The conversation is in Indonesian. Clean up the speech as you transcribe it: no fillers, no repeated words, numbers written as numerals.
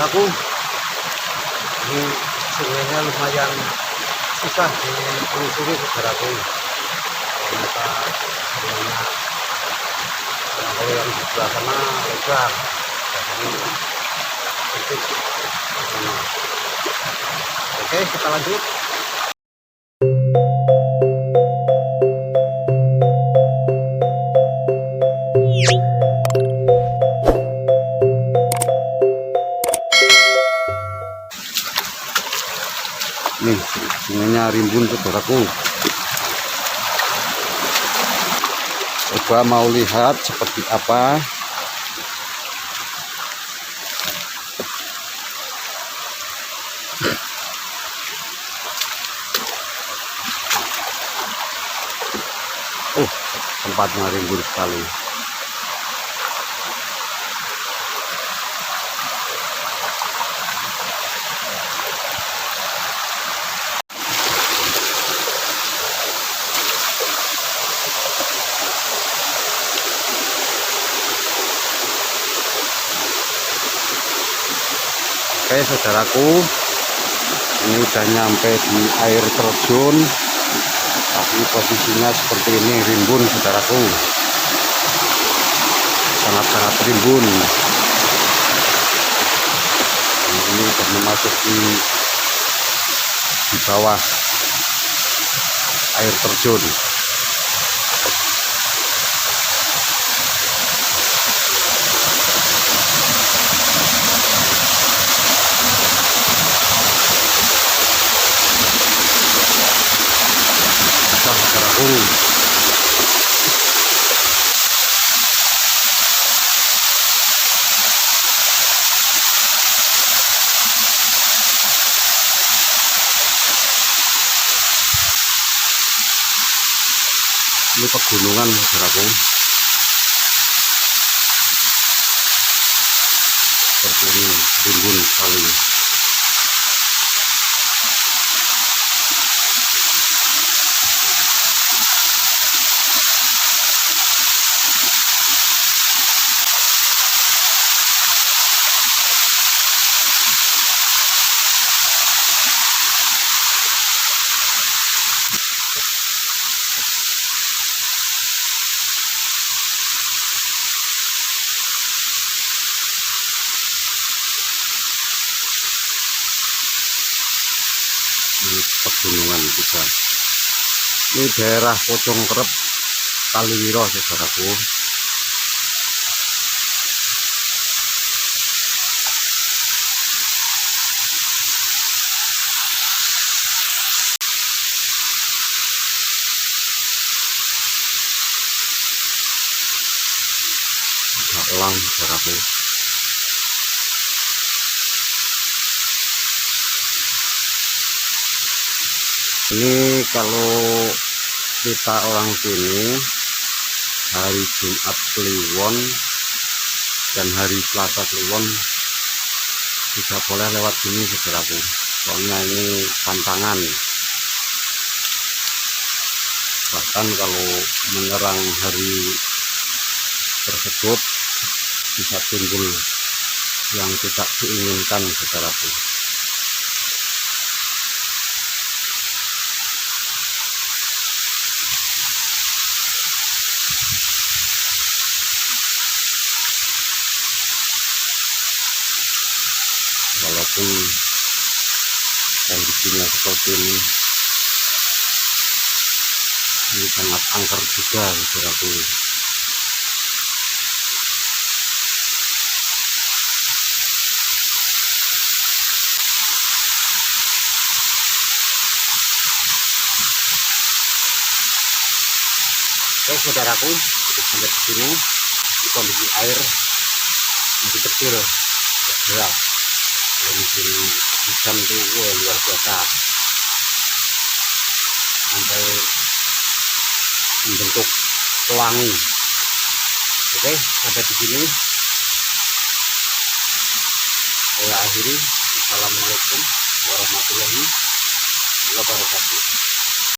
saudaraku, ini sungainya lumayan susah ditelusuri saudaraku. Ternyata sungainya kalau yang di sebelah sana lebar, jadi sempit. Oke, kita lanjut. Nih, sungainya rimbun saudaraku. Coba mau lihat seperti apa. Tempatnya rimbun sekali. Oke saudaraku, ini udah nyampe di air terjun, tapi posisinya seperti ini, rimbun saudaraku, sangat-sangat rimbun. Dan ini udah memasuki di bawah air terjun. Saudaraku, ini pegunungan saudaraku, seperti ini, rimbun sekali. Ini pegunungan juga. Ini daerah Pocong Kerep, Kaliwiro saudaraku. Elang saudaraku. Ini kalau kita orang sini hari Jumat Kliwon dan hari Selasa Kliwon tidak boleh lewat sini saudaraku, soalnya ini pantangan. Bahkan kalau menyerang hari tersebut bisa timbul yang tidak diinginkan saudaraku. Walaupun kondisinya seperti ini sangat angker juga saudaraku. Oke saudaraku, kita sampai di sini. Di kondisi air masih kecil, deras. Musim hujan itu luar biasa, sampai membentuk pelangi. Oke, sampai di sini saya akhiri. Assalamualaikum warahmatullahi wabarakatuh.